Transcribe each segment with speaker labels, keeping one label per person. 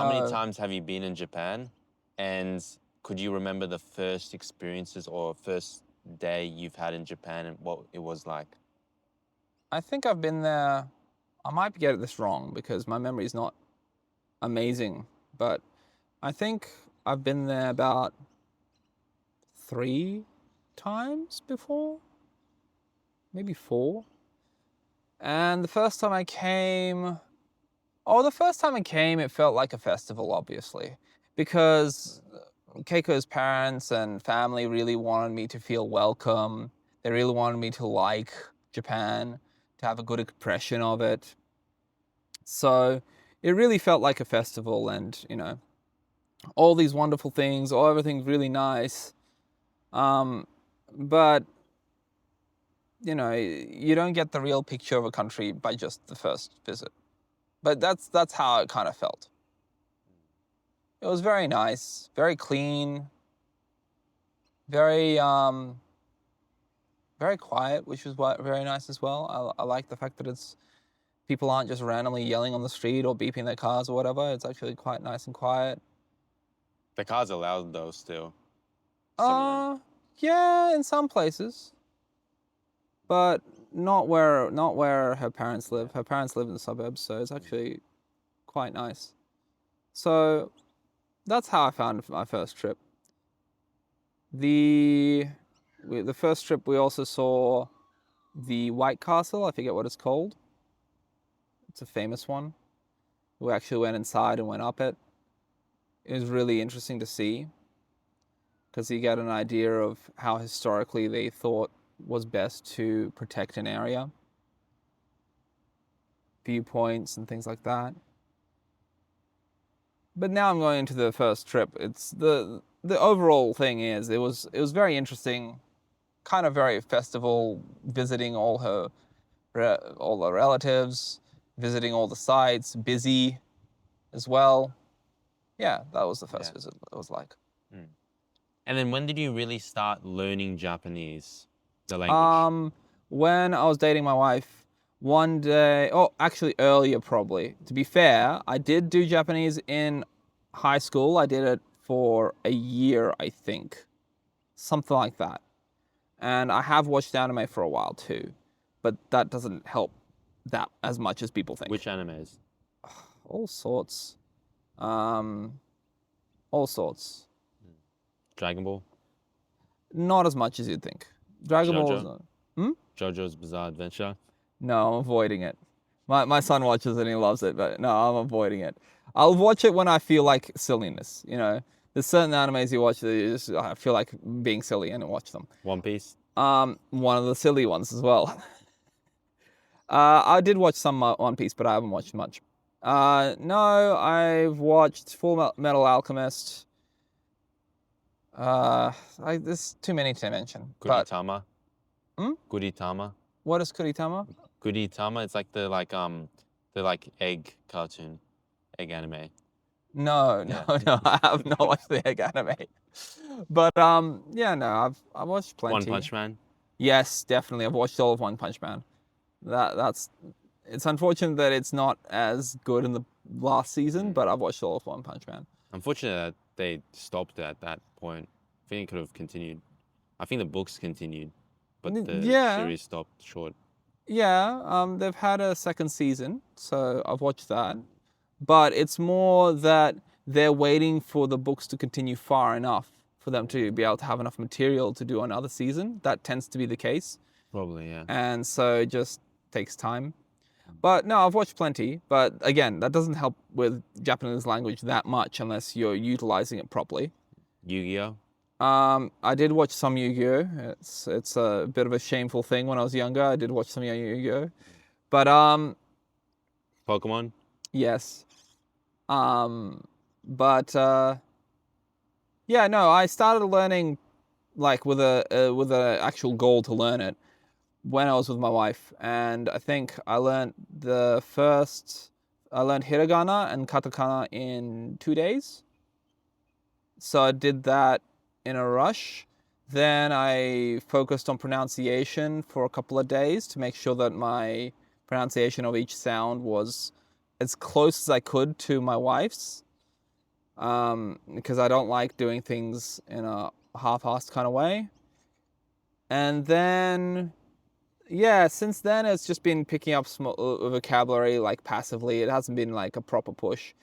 Speaker 1: How many times have you been in Japan? And could you remember the first experiences or first day you've had in Japan and what it was like?
Speaker 2: I think I've been there. I might get this wrong because my memory is not amazing, but I think I've been there about 3 times before, maybe 4. And the first time I came, it felt like a festival, obviously, because Keiko's parents and family really wanted me to feel welcome. They really wanted me to like Japan, to have a good impression of it. So it really felt like a festival, and all these wonderful things, everything's really nice. But you don't get the real picture of a country by just the first visit. But that's how it kind of felt. It was very nice, very clean, very very quiet, which was very nice as well. I like the fact that people aren't just randomly yelling on the street or beeping their cars or whatever. It's actually quite nice and quiet.
Speaker 1: The cars are loud though still. Some of them.
Speaker 2: Yeah, in some places, but not where her parents live. Her parents live in the suburbs, so it's actually quite nice. So that's how I found my first trip. The first trip we also saw the White Castle. I forget what it's called. It's a famous one. We actually went inside and went up it. It was really interesting to see because you get an idea of how historically they thought was best to protect an area, viewpoints and things like that. But now I'm going into the first trip. It's the overall thing is it was very interesting, kind of very festival, visiting all the relatives, visiting all the sites, busy as well. Yeah, that was the first visit. It was like.
Speaker 1: And then when did you really start learning Japanese, the language?
Speaker 2: When I was dating my wife, one day, actually earlier probably. To be fair, I did do Japanese in high school. I did it for a year, I think. Something like that. And I have watched anime for a while too, but that doesn't help that as much as people think.
Speaker 1: Which animes?
Speaker 2: All sorts. All sorts.
Speaker 1: Dragon Ball?
Speaker 2: Not as much as you'd think. Dragon Ball is not.
Speaker 1: JoJo's Bizarre Adventure?
Speaker 2: No, I'm avoiding it. My son watches it and he loves it, but no, I'm avoiding it. I'll watch it when I feel like silliness, There's certain animes you watch that I feel like being silly and I watch them.
Speaker 1: One Piece?
Speaker 2: One of the silly ones as well. I did watch some One Piece, but I haven't watched much. No, I've watched Full Metal Alchemist. There's too many to mention.
Speaker 1: Gudetama?
Speaker 2: Hmm?
Speaker 1: Gudetama?
Speaker 2: What is Kuritama?
Speaker 1: Gudetama, it's like the egg cartoon, egg anime.
Speaker 2: No, I have not watched the egg anime. But I've watched plenty.
Speaker 1: One Punch Man?
Speaker 2: Yes, definitely. I've watched all of One Punch Man. It's unfortunate that it's not as good in the last season, but I've watched all of One Punch Man.
Speaker 1: Unfortunate that they stopped at that point. I think it could have continued. I think the books continued, but the series stopped short.
Speaker 2: Yeah, they've had a second season, so I've watched that. But it's more that they're waiting for the books to continue far enough for them to be able to have enough material to do another season. That tends to be the case.
Speaker 1: Probably, yeah.
Speaker 2: And so it just takes time. But no, I've watched plenty. But again, that doesn't help with Japanese language that much unless you're utilizing it properly.
Speaker 1: Yu-Gi-Oh?
Speaker 2: I did watch some Yu-Gi-Oh. It's a bit of a shameful thing. When I was younger, I did watch some Yu-Gi-Oh. But
Speaker 1: Pokemon?
Speaker 2: yes. I started learning like with a actual goal to learn it when I was with my wife, and I think I learned hiragana and katakana in 2 days. So I did that in a rush. Then I focused on pronunciation for a couple of days to make sure that my pronunciation of each sound was as close as I could to my wife's. because I don't like doing things in a half-assed kind of way. And then, yeah, since then it's just been picking up small vocabulary like passively. It hasn't been like a proper push,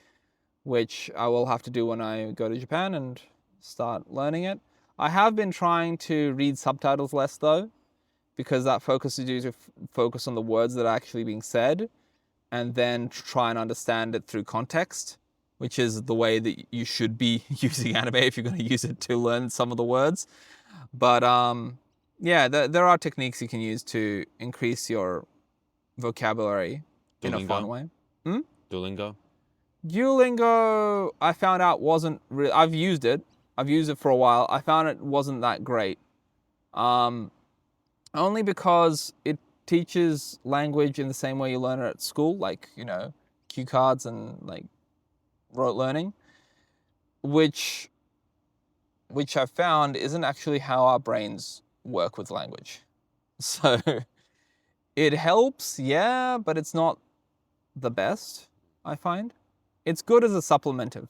Speaker 2: which I will have to do when I go to Japan and start learning it. I have been trying to read subtitles less though, because that focuses you to focus on the words that are actually being said and then try and understand it through context, which is the way that you should be using anime if you're going to use it to learn some of the words. But yeah, there are techniques you can use to increase your vocabulary in a fun
Speaker 1: Duolingo?
Speaker 2: way.
Speaker 1: Duolingo?
Speaker 2: Duolingo, I found out wasn't really. I've used it. I've used it for a while. I found it wasn't that great. Only because it teaches language in the same way you learn it at school, like, cue cards and like rote learning, which I've found isn't actually how our brains work with language. So it helps, yeah, but it's not the best, I find. It's good as a supplementive,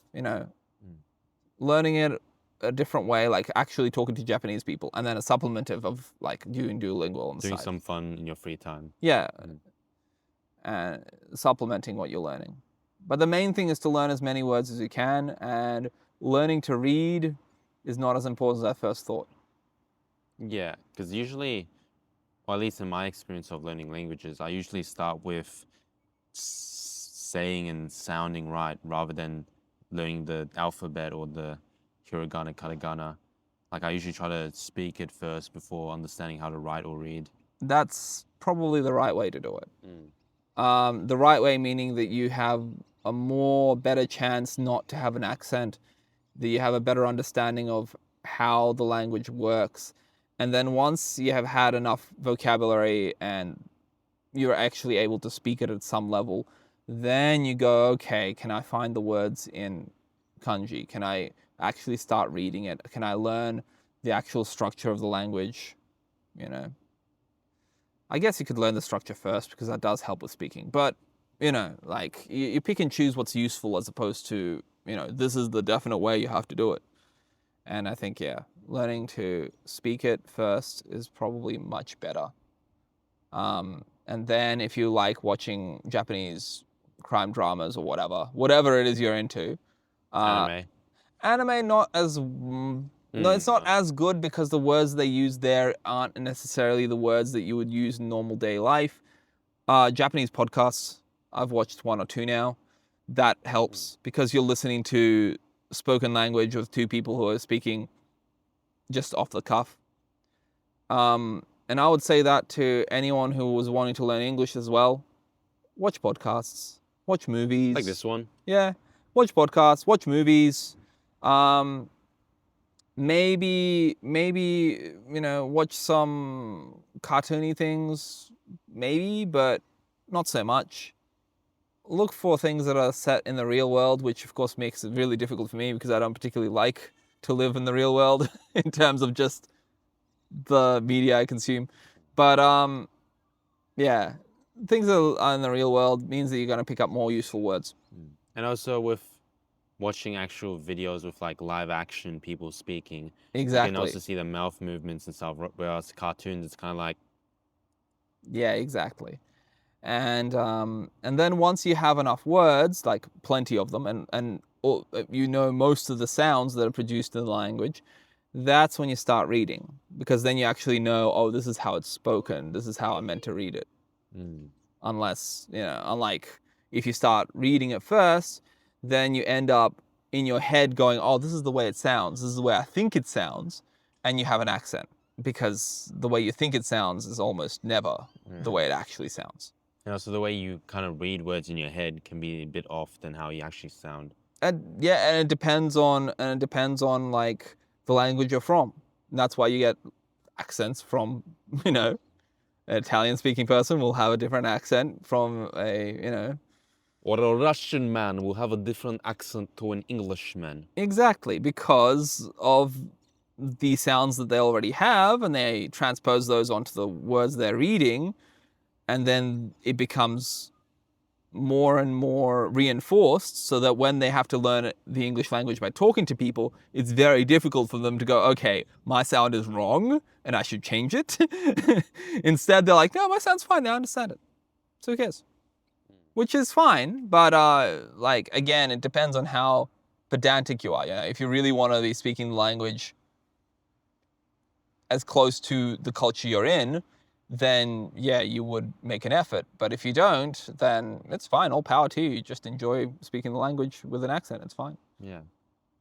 Speaker 2: learning it a different way, like actually talking to Japanese people, and then a supplementive of like doing Duolingo on the
Speaker 1: Doing
Speaker 2: side.
Speaker 1: some fun in your free time.
Speaker 2: Yeah, and supplementing what you're learning. But the main thing is to learn as many words as you can, and learning to read is not as important as I first thought.
Speaker 1: Yeah, because usually, or at least in my experience of learning languages, I usually start with saying and sounding right rather than learning the alphabet or the hiragana, katakana. Like I usually try to speak it first before understanding how to write or read.
Speaker 2: That's probably the right way to do it. The right way meaning that you have a better chance not to have an accent, that you have a better understanding of how the language works. And then once you have had enough vocabulary and you're actually able to speak it at some level, then you go, okay, can I find the words in kanji? Can I actually start reading it? Can I learn the actual structure of the language? I guess you could learn the structure first because that does help with speaking. But, like you pick and choose what's useful as opposed to, this is the definite way you have to do it. And I think, yeah, learning to speak it first is probably much better. And then if you like watching Japanese crime dramas or whatever it is you're into, anime not as no, it's not as good because the words they use there aren't necessarily the words that you would use in normal day life. Japanese podcasts, I've watched 1 or 2 now. That helps because you're listening to spoken language with 2 people who are speaking just off the cuff. And I would say that to anyone who was wanting to learn English as well. Watch podcasts, watch movies.
Speaker 1: Like this one?
Speaker 2: Yeah, watch podcasts, watch movies. Maybe watch some cartoony things, maybe, but not so much. Look for things that are set in the real world, which of course makes it really difficult for me because I don't particularly like to live in the real world in terms of just the media I consume. But yeah, things that are in the real world means that you're going to pick up more useful words.
Speaker 1: And also with watching actual videos with like live action people speaking,
Speaker 2: Exactly.
Speaker 1: you can also see the mouth movements and stuff. Whereas cartoons, it's kind of like,
Speaker 2: yeah, exactly. And then once you have enough words, like plenty of them, and most of the sounds that are produced in the language, that's when you start reading, because then you actually know, oh, this is how it's spoken, this is how I'm meant to read it. Unless, unlike if you start reading it first, then you end up in your head going, oh, this is the way it sounds, this is the way I think it sounds, and you have an accent, because the way you think it sounds is almost never the way it actually sounds.
Speaker 1: And also the way you kind of read words in your head can be a bit off than how you actually sound.
Speaker 2: And yeah, and it depends on like the language you're from. And that's why you get accents from, an Italian speaking person will have a different accent from a,
Speaker 1: Or a Russian man will have a different accent to an Englishman.
Speaker 2: Exactly, because of the sounds that they already have, and they transpose those onto the words they're reading, and then it becomes more and more reinforced so that when they have to learn the English language by talking to people, it's very difficult for them to go, okay, my sound is wrong and I should change it. Instead, they're like, no, my sound's fine. I understand it. So who cares? Which is fine. But like, again, it depends on how pedantic you are. You know, if you really want to be speaking the language as close to the culture you're in, then yeah, you would make an effort. But if you don't, then it's fine. All power to you. Just enjoy speaking the language with an accent. It's fine.
Speaker 1: Yeah.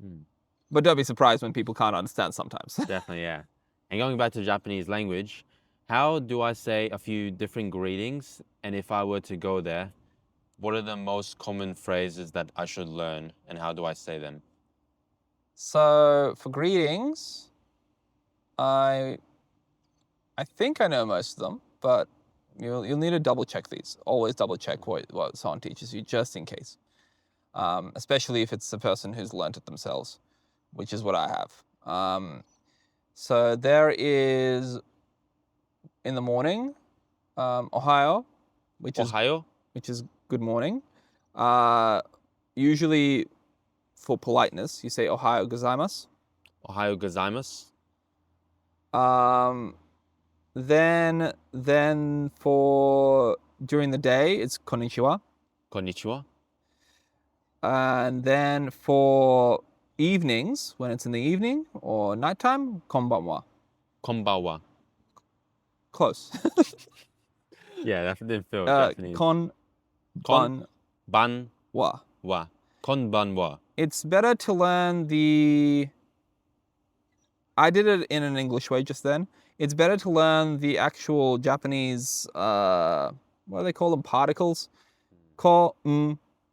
Speaker 1: Mm.
Speaker 2: But don't be surprised when people can't understand sometimes.
Speaker 1: Definitely, yeah. And going back to Japanese language, how do I say a few different greetings? And if I were to go there, what are the most common phrases that I should learn and how do I say them?
Speaker 2: So for greetings, I think I know most of them, but you'll need to double check these. Always double check what someone teaches you, just in case. Especially if it's the person who's learnt it themselves, which is what I have. So there is in the morning, Ohayo, which
Speaker 1: Ohayo?
Speaker 2: is good morning. Usually for politeness, you say Ohayo gozaimasu.
Speaker 1: Ohayo gozaimasu?
Speaker 2: Then for during the day, it's konnichiwa.
Speaker 1: Konnichiwa?
Speaker 2: And then for evenings, when it's in the evening or nighttime, konbanwa.
Speaker 1: Konbanwa.
Speaker 2: Close.
Speaker 1: Yeah, that didn't feel Japanese.
Speaker 2: Konbanwa.
Speaker 1: Konbanwa. Konbanwa.
Speaker 2: It's better to learn the... I did it in an English way just then. It's better to learn the actual Japanese, what do they call them? Particles. Ko,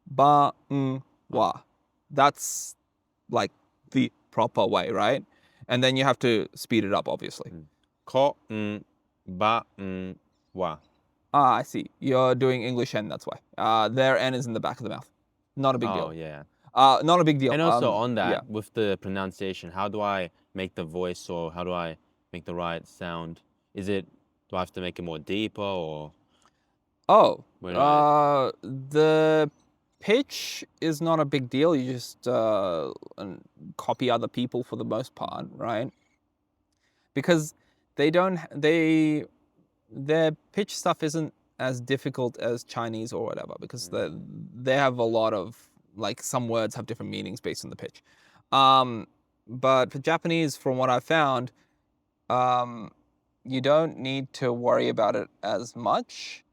Speaker 2: ba, wa. That's like the proper way, right? And then you have to speed it up, obviously.
Speaker 1: Ko, ba, wa.
Speaker 2: Ah, I see. You're doing English N, that's why. Their N is in the back of the mouth. Not a big deal.
Speaker 1: Oh, yeah.
Speaker 2: Not a big deal.
Speaker 1: And also on that,
Speaker 2: yeah.
Speaker 1: with the pronunciation, how do I make the voice or how do I make the right sound? Do I have to make it more deeper or?
Speaker 2: Oh, the pitch is not a big deal. You just copy other people for the most part, right? Because their pitch stuff isn't as difficult as Chinese or whatever, because they have a lot of, like, some words have different meanings based on the pitch. But for Japanese, from what I've found, you don't need to worry about it as much.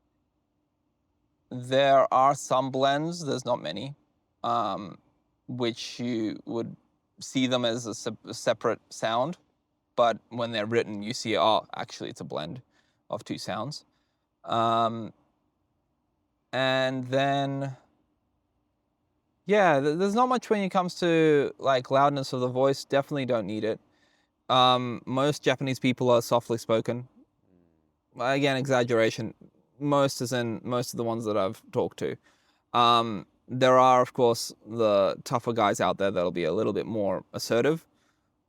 Speaker 2: There are some blends, there's not many, which you would see them as a separate sound. But when they're written, you see, oh, actually it's a blend of two sounds. And then, yeah, there's not much when it comes to, like, loudness of the voice. Definitely don't need it. Most Japanese people are softly spoken. Again, exaggeration. Most as in most of the ones that I've talked to. There are, of course, the tougher guys out there that'll be a little bit more assertive.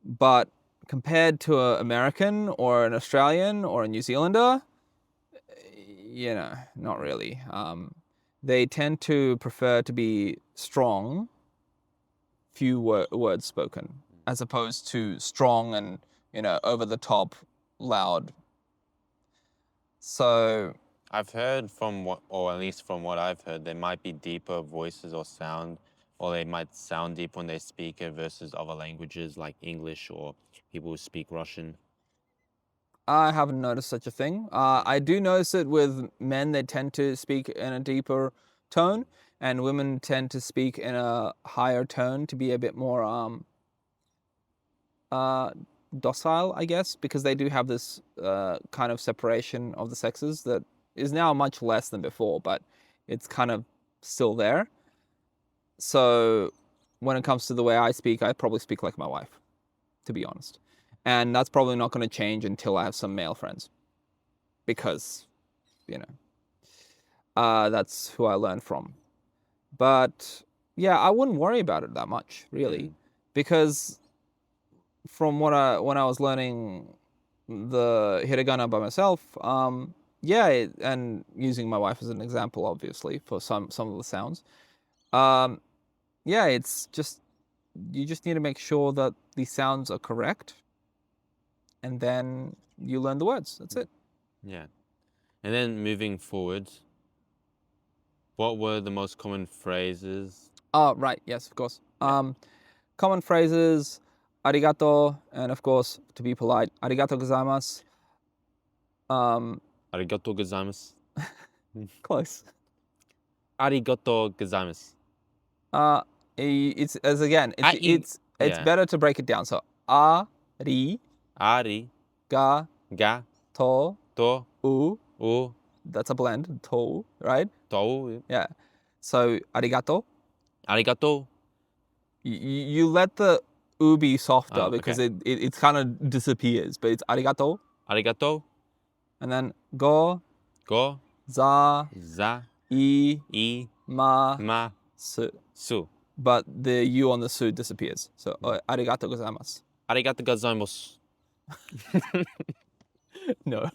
Speaker 2: But compared to an American or an Australian or a New Zealander, you know, not really. They tend to prefer to be strong, few words spoken, as opposed to strong and, you know, over the top, loud. So
Speaker 1: I've heard or at least from what I've heard, there might be deeper voices or sound, or they might sound deep when they speak it versus other languages like English or people who speak Russian.
Speaker 2: I haven't noticed such a thing. I do notice it with men. They tend to speak in a deeper tone, and women tend to speak in a higher tone to be a bit more docile, I guess, because they do have this kind of separation of the sexes that is now much less than before, but it's kind of still there. So when it comes to the way I speak, I probably speak like my wife, to be honest. And that's probably not going to change until I have some male friends, because, you know, that's who I learned from. But yeah, I wouldn't worry about it that much, really, because from when I was learning the hiragana by myself, yeah, and using my wife as an example, obviously, for some of the sounds. Yeah, it's just, you just need to make sure that the sounds are correct, and then you learn the words. That's it.
Speaker 1: Yeah. And then moving forward, what were the most common phrases?
Speaker 2: Oh, right. Yes, of course.
Speaker 1: Yeah.
Speaker 2: Common phrases, arigato, and of course, to be polite, arigato gozaimasu.
Speaker 1: Arigato gozaimasu.
Speaker 2: Close.
Speaker 1: Arigato gozaimasu.
Speaker 2: It's as again, it's
Speaker 1: Yeah.
Speaker 2: better to break it down. So ari
Speaker 1: Ari
Speaker 2: ga
Speaker 1: ga
Speaker 2: to
Speaker 1: to
Speaker 2: u. That's a blend. To, right?
Speaker 1: to.
Speaker 2: Yeah. So arigato.
Speaker 1: Arigato.
Speaker 2: You let the u be softer
Speaker 1: Oh,
Speaker 2: because
Speaker 1: okay.
Speaker 2: it kind of disappears, but it's arigato.
Speaker 1: Arigato.
Speaker 2: And then go
Speaker 1: Go
Speaker 2: za
Speaker 1: za
Speaker 2: i ma
Speaker 1: ma
Speaker 2: su.
Speaker 1: su.
Speaker 2: But the u on the su disappears. So arigato gozaimasu.
Speaker 1: Arigato gozaimasu.
Speaker 2: No,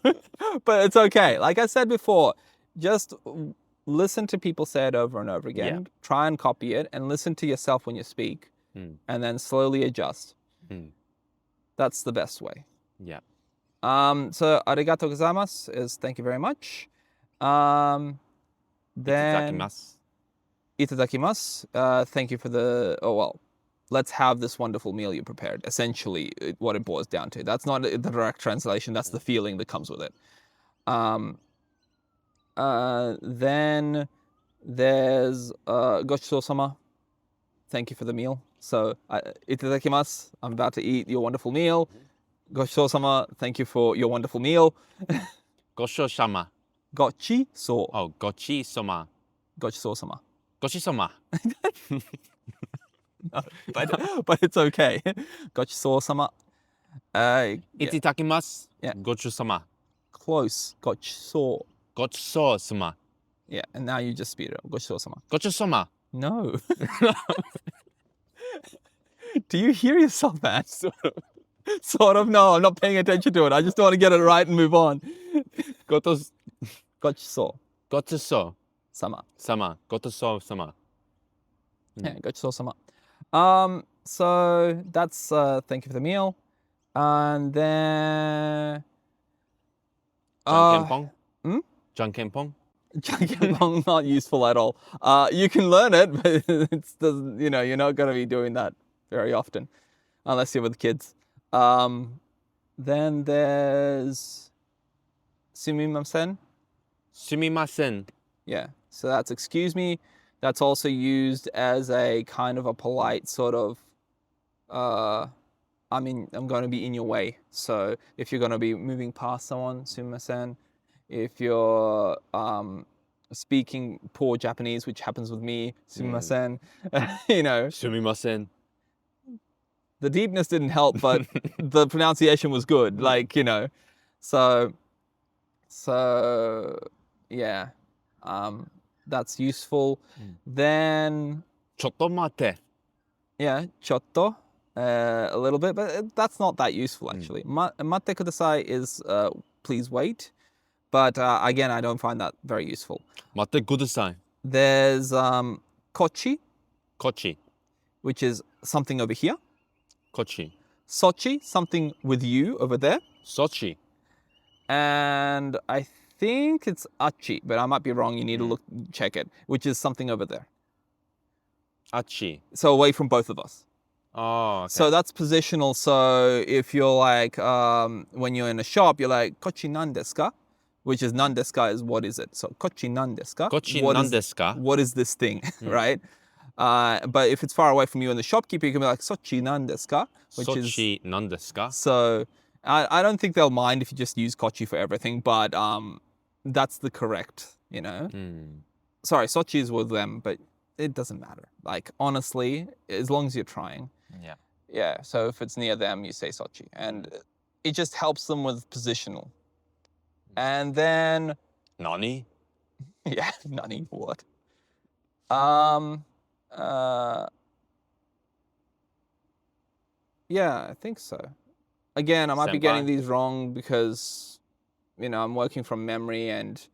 Speaker 2: but it's okay. Like I said before, just listen to people say it over and over again.
Speaker 1: Yeah.
Speaker 2: Try and copy it, and listen to yourself when you speak, and then slowly adjust. That's the best way.
Speaker 1: Yeah.
Speaker 2: So arigato gozaimasu is thank you very much. Then
Speaker 1: Itadakimasu.
Speaker 2: itadakimasu. Thank you for the. Oh well. Let's have this wonderful meal you prepared. Essentially, what it boils down to. That's not the direct translation. That's the feeling that comes with it. Then there's gochisousama. Thank you for the meal. So itadakimasu. I'm about to eat your wonderful meal. Gochisousama. Thank you for your wonderful meal.
Speaker 1: Gosho-sama.
Speaker 2: Gochiso.
Speaker 1: Oh, gochi-sama.
Speaker 2: Gochisousama.
Speaker 1: Gochi-sama.
Speaker 2: No, but it's okay. Gochisousama. Yeah.
Speaker 1: Itadakimasu.
Speaker 2: Yeah.
Speaker 1: Gochu-sama.
Speaker 2: Close. Gochiso.
Speaker 1: Gochiso-sama.
Speaker 2: Yeah, and now you just speed it up. Gochisousama.
Speaker 1: Gochu-sama.
Speaker 2: No. Do you hear yourself, man? Sort of. No, I'm not paying attention to it. I just want to get it right and move on.
Speaker 1: Gotos.
Speaker 2: Gochiso.
Speaker 1: Gochiso.
Speaker 2: Sama.
Speaker 1: Sama. Gotoso-sama.
Speaker 2: Yeah, gochiso-sama. So that's thank you for the meal. And then
Speaker 1: Jankenpong.
Speaker 2: Hmm?
Speaker 1: Jankenpong.
Speaker 2: Jankenpong, not useful at all. You can learn it, but it's doesn't, you're not gonna be doing that very often. Unless you're with kids. Then there's sumimasen.
Speaker 1: Sumimasen.
Speaker 2: Yeah, so that's excuse me. That's also used as a kind of a polite sort of, I'm going to be in your way. So if you're going to be moving past someone, sumimasen. If you're speaking poor Japanese, which happens with me, sumimasen.
Speaker 1: Sumimasen.
Speaker 2: The deepness didn't help, but the pronunciation was good. So yeah, that's useful. Then
Speaker 1: Chotto mate.
Speaker 2: yeah, chotto, a little bit, but that's not that useful actually. Mate kudasai is please wait, but again, I don't find that very useful.
Speaker 1: Mate kudasai.
Speaker 2: There's kochi,
Speaker 1: Kochi.
Speaker 2: which is something over here.
Speaker 1: Kochi.
Speaker 2: Sochi, something with you over there.
Speaker 1: Sochi.
Speaker 2: And I think it's achi, but I might be wrong. You need to check it, which is something over there.
Speaker 1: Achi.
Speaker 2: So away from both of us.
Speaker 1: Oh, okay.
Speaker 2: So that's positional. So if you're like, when you're in a shop, you're like, kochi nan desu ka? Which is nan desu ka is what is it? So kochi nan desu ka?
Speaker 1: Kochi nan desu ka?
Speaker 2: What is this thing, right? But if it's far away from you and the shopkeeper, you can be like, sochi nan desu ka?
Speaker 1: Sochi nan desu ka?
Speaker 2: So I don't think they'll mind if you just use kochi for everything, but that's the correct, Sorry, sochi is with them, but it doesn't matter. Like, honestly, as long as you're trying.
Speaker 1: Yeah.
Speaker 2: Yeah, so if it's near them, you say sochi. And it just helps them with positional. And then...
Speaker 1: Nani?
Speaker 2: Yeah, nani, what? Yeah, I think so. Again, I might be getting these wrong because, I'm working from memory and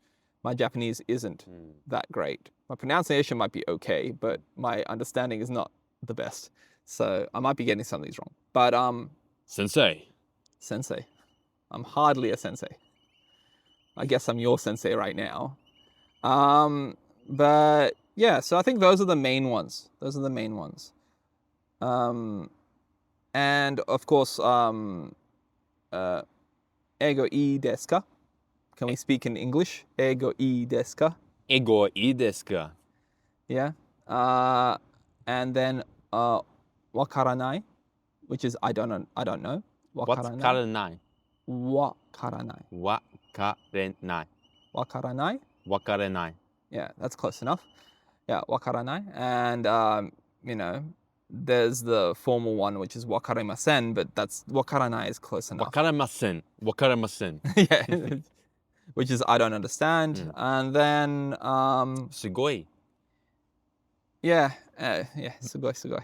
Speaker 2: my Japanese isn't that great. My pronunciation might be okay, but my understanding is not the best. So I might be getting some of these wrong. But
Speaker 1: Sensei.
Speaker 2: sensei. I'm hardly a sensei. I guess I'm your sensei right now. But yeah, so I think those are the main ones. And of course, Ego ii desu ka? Can we speak in English? Ego ii desu ka?
Speaker 1: Ego ii desu ka?
Speaker 2: Yeah. And then wakaranai, which is I don't know.
Speaker 1: What's karanai?
Speaker 2: Wakaranai.
Speaker 1: Wakarenai.
Speaker 2: Wakaranai?
Speaker 1: Wakarenai.
Speaker 2: Yeah, that's close enough. Yeah, wakaranai. And there's the formal one, which is wakarimasen, but wakaranai is close enough.
Speaker 1: Wakarimasen. Wakarimasen.
Speaker 2: Yeah, which is I don't understand. And then
Speaker 1: Sugoi.
Speaker 2: yeah, sugoi. Sugoi.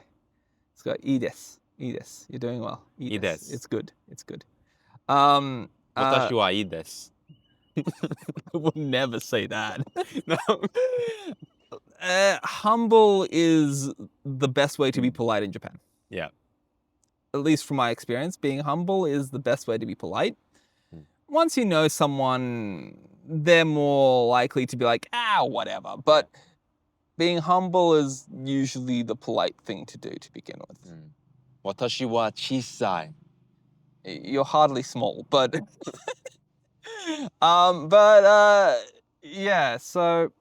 Speaker 2: Ii desu. You're doing well. Ii desu. It's good.
Speaker 1: Watashi wa ii desu.
Speaker 2: I would never say that. No. Humble is the best way to be polite in Japan.
Speaker 1: Yeah.
Speaker 2: At least from my experience, being humble is the best way to be polite. Once you know someone, they're more likely to be like, whatever. But being humble is usually the polite thing to do to begin with.
Speaker 1: Watashi wa chisai.
Speaker 2: You're hardly small, but yeah, so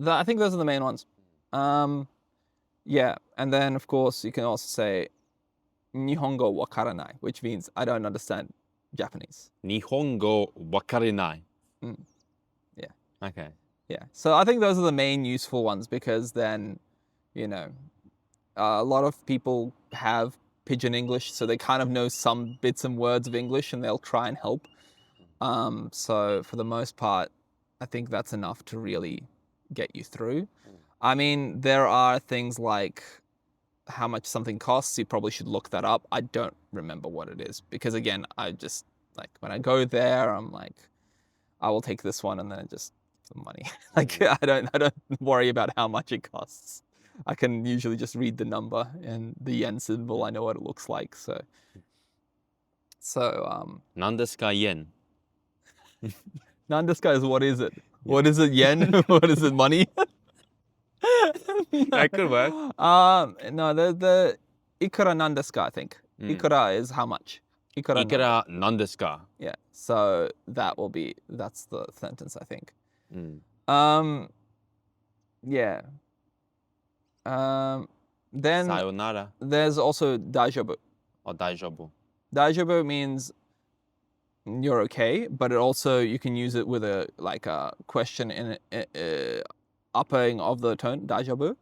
Speaker 2: I think those are the main ones. Yeah, and then of course you can also say Nihongo wakaranai, which means I don't understand Japanese.
Speaker 1: Nihongo wakarenai.
Speaker 2: Yeah.
Speaker 1: Okay.
Speaker 2: Yeah. So I think those are the main useful ones because then, a lot of people have pidgin English, so they kind of know some bits and words of English and they'll try and help. So for the most part, I think that's enough to really get you through. I mean, there are things like how much something costs. You probably should look that up. I don't remember what it is because again, I just when I go there, I'm like, I will take this one and then just some money. I don't worry about how much it costs. I can usually just read the number and the yen symbol. I know what it looks like. So.
Speaker 1: Nandesu ka yen?
Speaker 2: Nandesu ka is what is it? What is it, yen? What is it, money?
Speaker 1: That could work.
Speaker 2: No, the ikura nandesu ka, I think. Ikura is how much?
Speaker 1: Ikura nandesu ka?
Speaker 2: Yeah, so that's the sentence, I think. Yeah. Then
Speaker 1: Sayonara.
Speaker 2: there's also daijoubu.
Speaker 1: Or daijobu.
Speaker 2: Daijoubu means you're okay, but you can use it with a question in upping of the tone, daijoubu,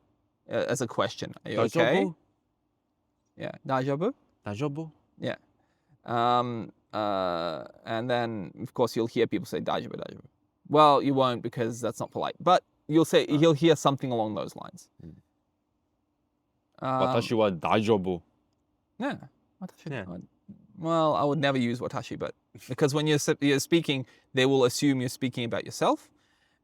Speaker 2: as a question. Are you okay? Yeah, daijoubu.
Speaker 1: Daijobu?
Speaker 2: Yeah. And then of course you'll hear people say daijoubu. Well, you won't because that's not polite, but you'll hear something along those lines.
Speaker 1: Watashi wa daijobu.
Speaker 2: Yeah. Well, I would never use watashi, but because when you're speaking, they will assume you're speaking about yourself.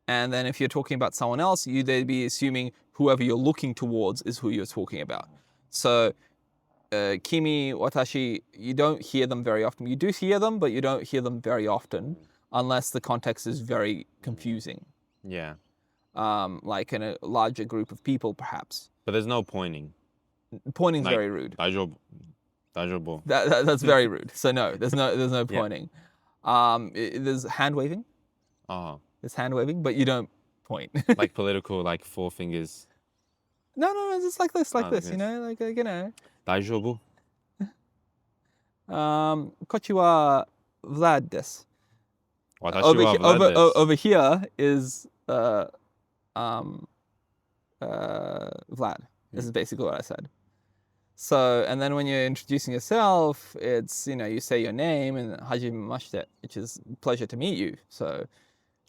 Speaker 2: And then if you're talking about someone else, they'd be assuming whoever you're looking towards is who you're talking about. So, kimi, watashi, you don't hear them very often. You do hear them, but you don't hear them very often unless the context is very confusing.
Speaker 1: Yeah.
Speaker 2: Like in a larger group of people, perhaps.
Speaker 1: But there's no pointing.
Speaker 2: Pointing's very rude.
Speaker 1: Daijobu.
Speaker 2: That's very rude. So no, there's no pointing. There's hand waving.
Speaker 1: Oh.
Speaker 2: There's hand waving, but you don't point.
Speaker 1: Like political, like 4 fingers.
Speaker 2: No, it's like this,
Speaker 1: this. Daijobu.
Speaker 2: Kochi wa Vlad desu.
Speaker 1: Watashi wa Vlad desu.
Speaker 2: Over here is Vlad. This is basically what I said. So, and then when you're introducing yourself, it's, you say your name and hajimemashite, which is pleasure to meet you. So,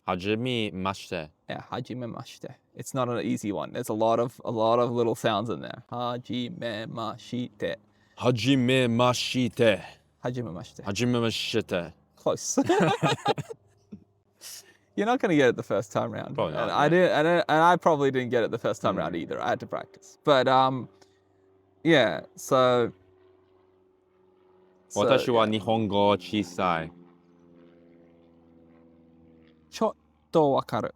Speaker 1: hajimemashite.
Speaker 2: Yeah, hajimemashite. It's not an easy one. There's a lot of little sounds in there. Hajimemashite.
Speaker 1: Hajimemashite.
Speaker 2: Hajimemashite.
Speaker 1: Hajimemashite.
Speaker 2: close. You're not going to get it the first time round.
Speaker 1: Probably not,
Speaker 2: And I
Speaker 1: yeah.
Speaker 2: didn't, and I probably didn't get it the first time round either. I had to practice. But yeah, so
Speaker 1: 私は
Speaker 2: yeah.
Speaker 1: 日本語小さい。
Speaker 2: ちょっとわかる。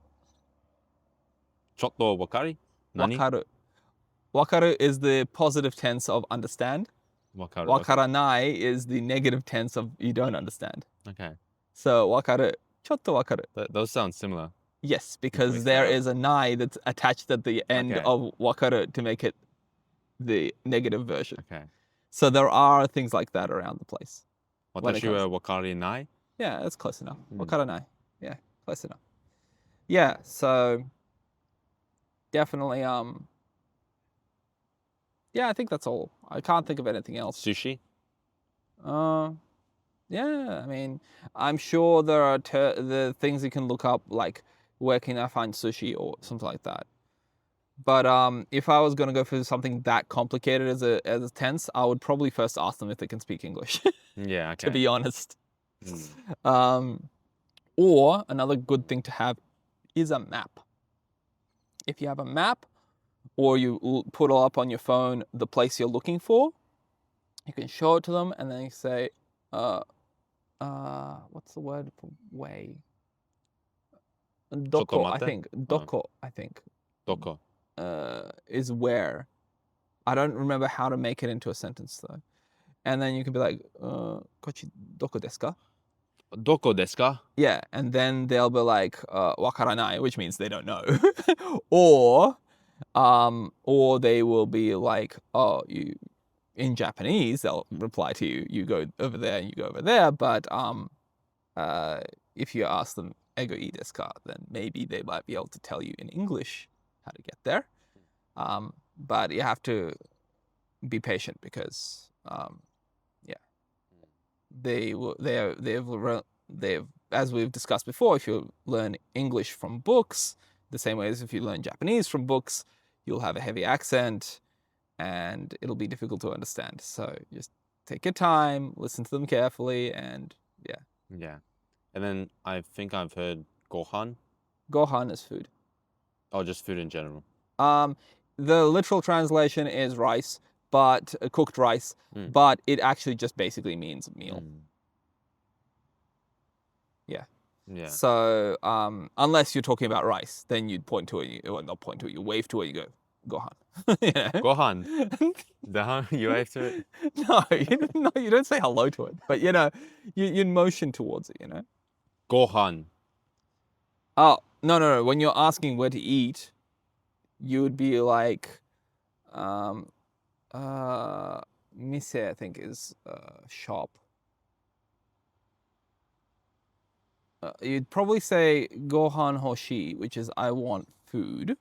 Speaker 1: ちょっとわかり？何？
Speaker 2: わかる。わかる is the positive tense of understand.
Speaker 1: わかる。
Speaker 2: わからない is the negative tense of you don't understand.
Speaker 1: Okay.
Speaker 2: So わかる。ちょっとわかる.
Speaker 1: Those sound similar.
Speaker 2: Yes, because
Speaker 1: we
Speaker 2: there
Speaker 1: say that?
Speaker 2: is a nai that's attached at the end
Speaker 1: Okay.
Speaker 2: of わかる to make it the negative version.
Speaker 1: Okay.
Speaker 2: So there are things like that around the place. When it
Speaker 1: 私はわかりない。
Speaker 2: Yeah, that's close enough. わからない. Yeah, close enough. Yeah, so definitely yeah, I think that's all. I can't think of anything else.
Speaker 1: Sushi?
Speaker 2: Yeah, I mean, I'm sure there are the things you can look up, like where can I find sushi or something like that. But if I was gonna go for something that complicated as a tense, I would probably first ask them if they can speak English.
Speaker 1: Yeah, okay.
Speaker 2: To be honest. Or another good thing to have is a map. If you have a map, or you put up on your phone the place you're looking for, you can show it to them, and then you say, what's the word for way? Doko, I think. Doko, I think.
Speaker 1: Doko.
Speaker 2: Is where. I don't remember how to make it into a sentence though. And then you can be like, kochi doko desu ka?
Speaker 1: Doko desu ka?
Speaker 2: Yeah, and then they'll be like, wakaranai, which means they don't know. Or they will be like, oh, you, in Japanese, they'll reply to you, you go over there, you go over there. But if you ask them, ego ii desu ka, then maybe they might be able to tell you in English how to get there. But you have to be patient because, they've, as we've discussed before, if you learn English from books, the same way as if you learn Japanese from books, you'll have a heavy accent and it'll be difficult to understand. So just take your time, listen to them carefully, and yeah.
Speaker 1: Yeah. And then I think I've heard gohan.
Speaker 2: Gohan is food.
Speaker 1: Oh, just food in general.
Speaker 2: The literal translation is rice, but cooked rice, but it actually just basically means meal. Yeah.
Speaker 1: Yeah.
Speaker 2: So unless you're talking about rice, then you'd point to it, or not point to it, you wave to it, you go, gohan. You know?
Speaker 1: Gohan. You wave to it?
Speaker 2: No, you don't say hello to it, but you know, you motion towards it, you know?
Speaker 1: Gohan.
Speaker 2: Oh, no. When you're asking where to eat, you would be like, mise, I think is shop. You'd probably say gohan hoshi, which is I want food.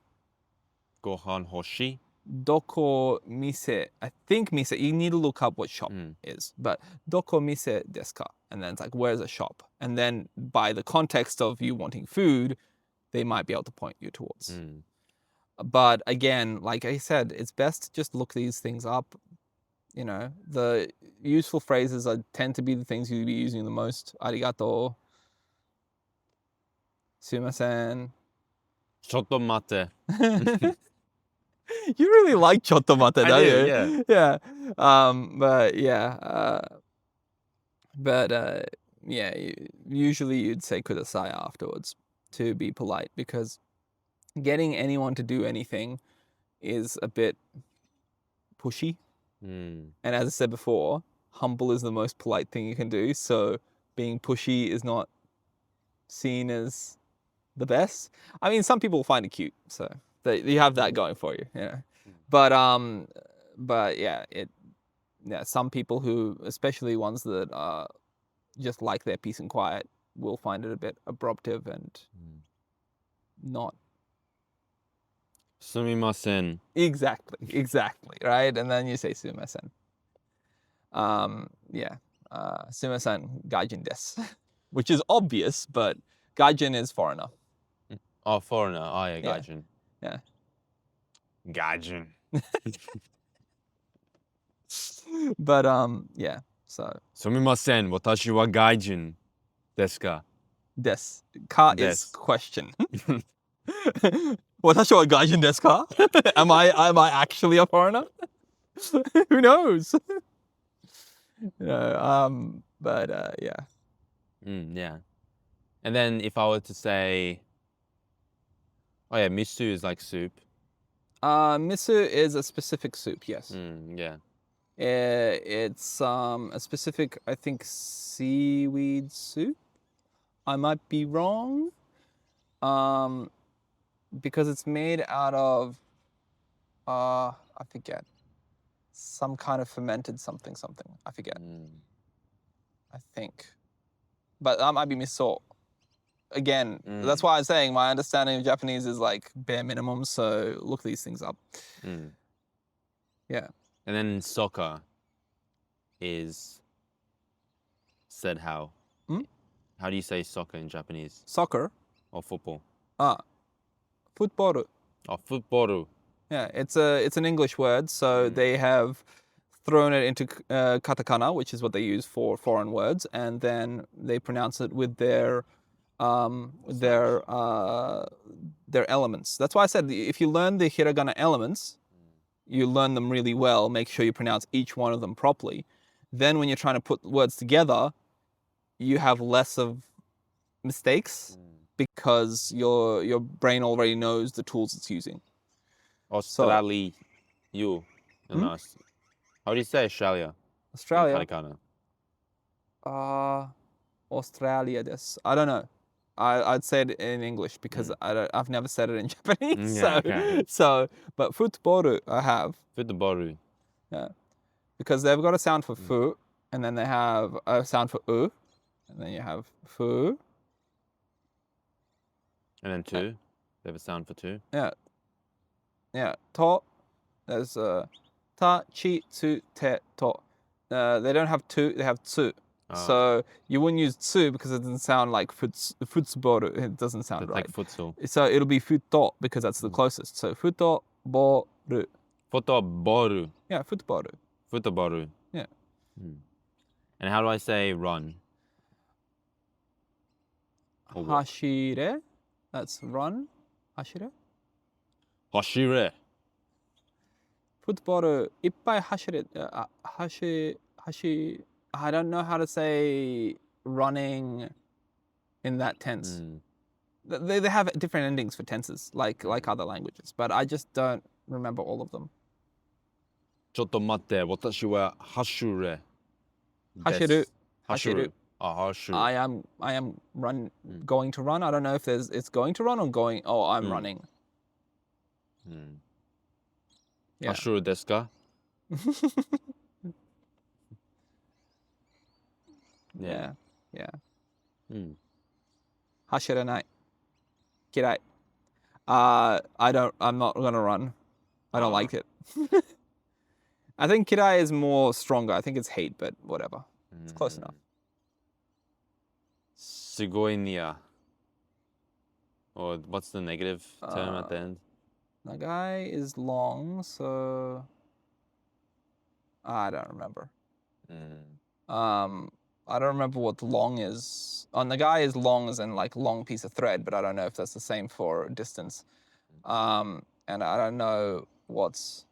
Speaker 1: Gohan hoshi.
Speaker 2: Doko mise, I think mise, you need to look up what shop is, but doko mise desu ka? And then it's like, where's a shop? And then by the context of you wanting food, they might be able to point you towards. But again, like I said, it's best to just look these things up. You know, the useful phrases tend to be the things you'll be using the most. Arigato. Sumimasen.
Speaker 1: Chotto mate.
Speaker 2: You really like chotto mate, don't you?
Speaker 1: Yeah.
Speaker 2: Yeah, usually you'd say kudasai afterwards to be polite, because getting anyone to do anything is a bit pushy. And as I said before, humble is the most polite thing you can do. So being pushy is not seen as the best. I mean, some people find it cute, so you have that going for you, you know. But yeah, some people who, especially ones that just like their peace and quiet, will find it a bit abruptive and not.
Speaker 1: Sumimasen.
Speaker 2: Exactly, right? And then you say sumimasen. Sumimasen, gaijin desu, which is obvious, but gaijin is foreigner.
Speaker 1: Oh, foreigner. Oh, yeah,
Speaker 2: Yeah.
Speaker 1: gaijin.
Speaker 2: Yeah.
Speaker 1: Gaijin.
Speaker 2: But yeah, so.
Speaker 1: Sumimasen, watashi wa gaijin. Desu ka?
Speaker 2: Des. Ka is
Speaker 1: Des.
Speaker 2: question. 私は外人ですか? Am I actually a foreigner? Who knows? But yeah.
Speaker 1: Yeah. And then if I were to say, oh yeah, miso is like soup.
Speaker 2: Miso is a specific soup, yes.
Speaker 1: Yeah.
Speaker 2: It's a specific, I think, seaweed soup. I might be wrong. Because it's made out of, I forget, some kind of fermented something. I forget. I think. But that might be miso. Again, that's why I'm saying my understanding of Japanese is like bare minimum, so look these things up. Yeah.
Speaker 1: And then soccer is said how? How do you say soccer in Japanese?
Speaker 2: Soccer.
Speaker 1: Or football?
Speaker 2: Football.
Speaker 1: Oh, football.
Speaker 2: Yeah, it's an English word, so they have thrown it into katakana, which is what they use for foreign words, and then they pronounce it with their elements. That's why I said if you learn the hiragana elements, you learn them really well. Make sure you pronounce each one of them properly. Then when you're trying to put words together, you have less of mistakes because your brain already knows the tools it's using.
Speaker 1: Australia. You. How do you say Australia?
Speaker 2: Australia.
Speaker 1: Katakana.
Speaker 2: Australia desu. I don't know. I'd say it in English because I've never said it in Japanese. But football I have.
Speaker 1: Football.
Speaker 2: Yeah. Because they've got a sound for fu, and then they have a sound for u, and then you have fu.
Speaker 1: And then two. They have a sound for two.
Speaker 2: Yeah. Yeah. To. There's ta, chi, tsu, te, to. They don't have tu, they have tsu. So you wouldn't use tsu because it doesn't sound like football. It doesn't sound right.
Speaker 1: Like futsal.
Speaker 2: So it'll be futo because that's the closest. So futo, boru.
Speaker 1: Football.
Speaker 2: Yeah, football.
Speaker 1: Football.
Speaker 2: Yeah.
Speaker 1: And how do I say run?
Speaker 2: Hashire. That's run. Hashire.
Speaker 1: Hashire.
Speaker 2: Football. Ippai hashire. I don't know how to say running in that tense. They have different endings for tenses, like other languages, but I just don't remember all of them.
Speaker 1: ちょっと待って、私は走れ。
Speaker 2: 走る。
Speaker 1: 走る。走る。
Speaker 2: I am going to run. I don't know if it's going to run or going. Oh, I'm running.
Speaker 1: Yeah. 走るですか?
Speaker 2: Yeah. 走れない。嫌い。I'm not gonna run. I don't like it. I think kirai is more stronger. I think it's hate, but whatever. It's close enough.
Speaker 1: すごいにゃ. Or what's the negative term at the end?
Speaker 2: Nagai is long, so I don't remember. I don't remember what long is. Nagai is long as in like long piece of thread, but I don't know if that's the same for distance. And I don't know what's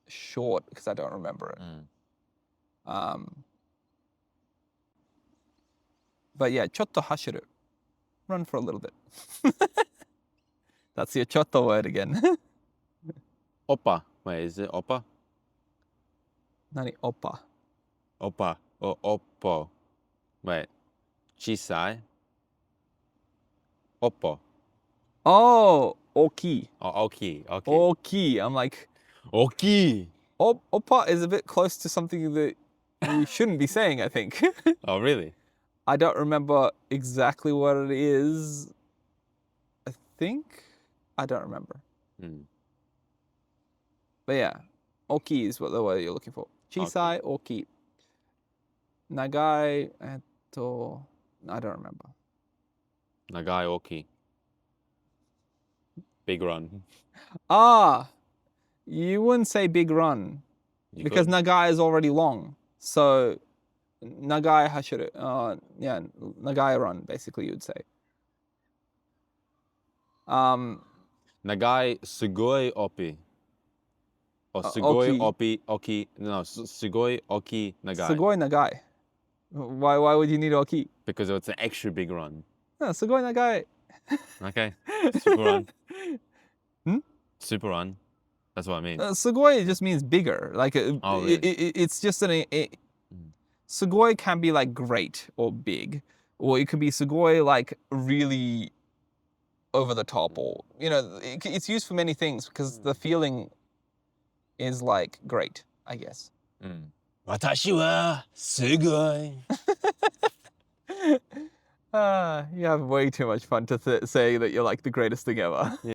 Speaker 2: short because I don't remember it. But yeah, chotto hashiru. Run for a little bit. That's your chotto word again.
Speaker 1: Oppa. Wait, is it oppa?
Speaker 2: Nani oppa?
Speaker 1: Oppa or oppo. Wait. Chisai. Oppo.
Speaker 2: Oh, oki.
Speaker 1: Oh, oki. Okay.
Speaker 2: Oki. I'm like,
Speaker 1: Oki.
Speaker 2: Oppa is a bit close to something that you shouldn't be saying, I think.
Speaker 1: Oh, really?
Speaker 2: I don't remember exactly what it is. I think. I don't remember. But yeah, oki is what the word you're looking for. Chisai, oki. Nagai, I don't remember.
Speaker 1: Nagai oki. Big run.
Speaker 2: You wouldn't say big run because Nagai is already long. So nagai hashuru. Yeah, nagai run, basically, you'd say.
Speaker 1: Nagai sugoi opi. Or sugoi
Speaker 2: Oki.
Speaker 1: opi oki. No, sugoi oki nagai.
Speaker 2: Sugoi nagai. Why would you need oki?
Speaker 1: Because it's an extra big run.
Speaker 2: No, sugoi nagai.
Speaker 1: Okay. Super run.
Speaker 2: Hmm?
Speaker 1: Super run. That's what I mean.
Speaker 2: Sugoi just means bigger. Like
Speaker 1: Oh, really?
Speaker 2: it's just sugoi can be like great or big, or it could be sugoi like really over the top, or it's used for many things because the feeling is like great, I guess.
Speaker 1: 私はすごい.
Speaker 2: You have way too much fun to say that you're like the greatest thing ever.